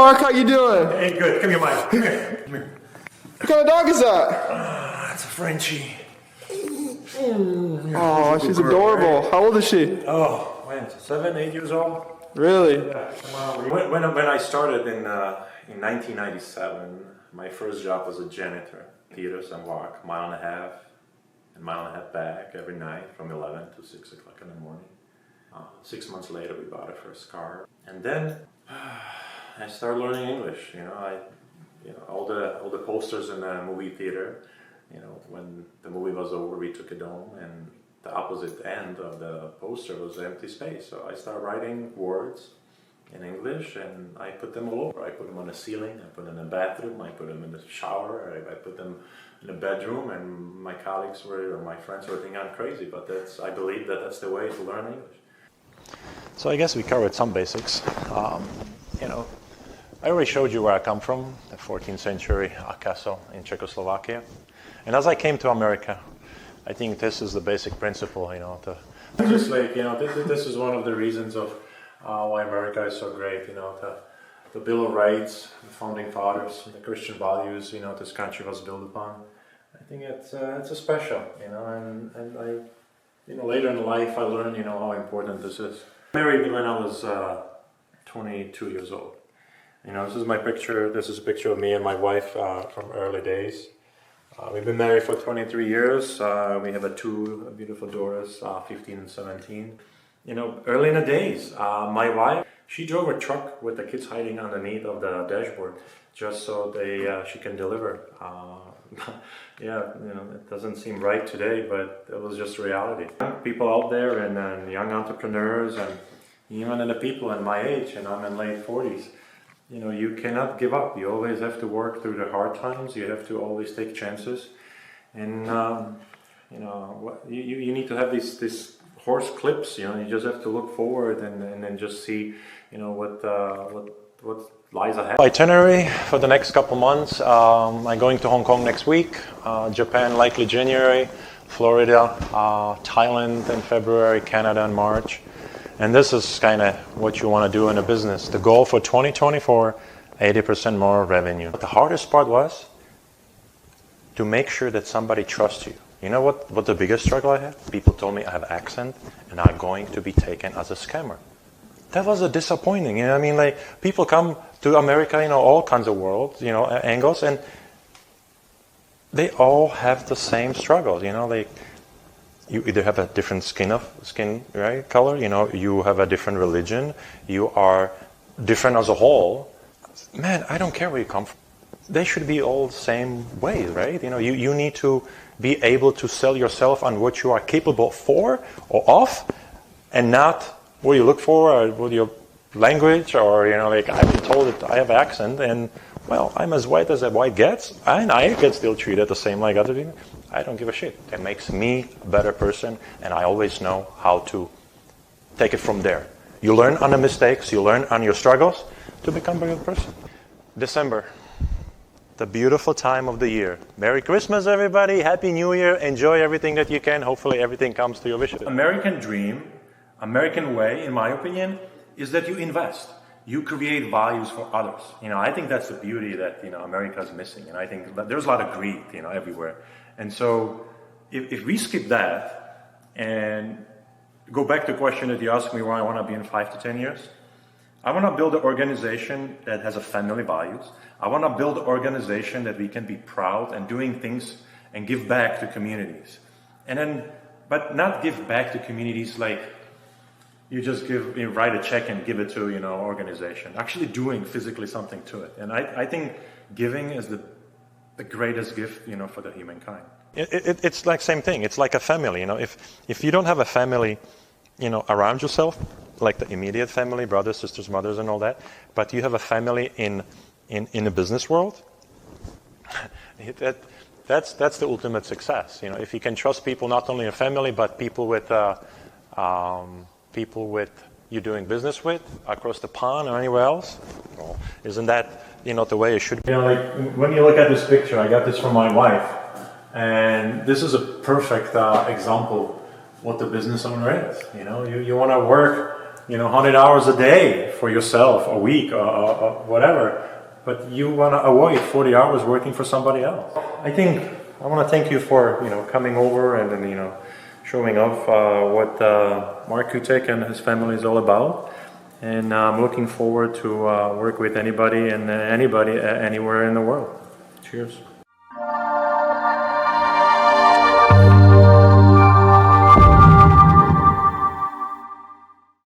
Mark, how you doing? Hey, good. Come here, Mike. Come here. Come here. What kind of dog is that? It's a Frenchie. Oh, she's adorable. How old is she? Oh, man, 7, 8 years old. Really? Yeah. When I started in 1997, my first job was a janitor. Theaters and walk, mile and a half back every night from 11 to 6 o'clock in the morning. 6 months later, we bought our first car, and then I started learning English. All the posters in the movie theater. When the movie was over, we took it home, and the opposite end of the poster was empty space. So I started writing words in English, and I put them all over. I put them on the ceiling, I put them in the bathroom, I put them in the shower, I put them in the bedroom, and my colleagues my friends were thinking I'm crazy, but I believe that's the way to learn English. So I guess we covered some basics. I already showed you where I come from, the 14th century castle in Czechoslovakia. And as I came to America, I think this is the basic principle, Just like, this is one of the reasons of why America is so great, the Bill of Rights, the founding fathers, the Christian values, this country was built upon. I think it's a special, and I, later in life I learned, how important this is. Married when I was 22 years old. This is my picture. This is a picture of me and my wife from early days. We've been married for 23 years. We have two beautiful daughters, 15 and 17. Early in the days, my wife, she drove a truck with the kids hiding underneath of the dashboard just so she can deliver. It doesn't seem right today, but it was just reality. People out there and young entrepreneurs and even the people in my age, and I'm in late 40s, you cannot give up. You always have to work through the hard times. You have to always take chances. And, you need to have these horse clips, you just have to look forward and then just see, what lies ahead. Itinerary for the next couple months. I'm going to Hong Kong next week, Japan likely January, Florida, Thailand in February, Canada in March. And this is kind of what you want to do in a business. The goal for 2024, 80% more revenue. But the hardest part was to make sure that somebody trusts you. You know what the biggest struggle I had? People told me I have accent and I'm going to be taken as a scammer. That was a disappointing. People come to America, all kinds of worlds, angles, and they all have the same struggles, you either have a different skin color, you have a different religion, you are different as a whole. Man, I don't care where you come from. They should be all the same way, right? You need to be able to sell yourself on what you are capable for or of, and not what you look for or with your language or, I've been told that I have accent and, well, I'm as white as a white gets, and I get still treated the same like other people. I don't give a shit. It makes me a better person, and I always know how to take it from there. You learn on the mistakes, you learn on your struggles to become a good person. December, the beautiful time of the year. Merry Christmas, everybody. Happy New Year. Enjoy everything that you can. Hopefully everything comes to your wishes. American dream, American way, in my opinion, is that you invest. You create values for others. I think that's the beauty that, America is missing. And I think that there's a lot of greed, everywhere. And so if we skip that and go back to the question that you asked me where I want to be in 5 to 10 years, I want to build an organization that has a family values. I want to build an organization that we can be proud and doing things and give back to communities. But not give back to communities like you just write a check and give it to, organization. Actually doing physically something to it. And I think giving is the greatest gift, for the humankind. It's like same thing. It's like a family, If you don't have a family, around yourself, like the immediate family, brothers, sisters, mothers, and all that, but you have a family in the business world, that's the ultimate success. If you can trust people, not only a family, but people with you're doing business with across the pond or anywhere else, well, isn't that the way it should be? When you look at this picture, I got this from my wife, and this is a perfect example what the business owner is. You want to work 100 hours a day for yourself, a week, or whatever, but you want to avoid 40 hours working for somebody else. I want to thank you for coming over and showing off what Mark Kutek and his family is all about. And I'm looking forward to work with anybody and anybody anywhere in the world. Cheers.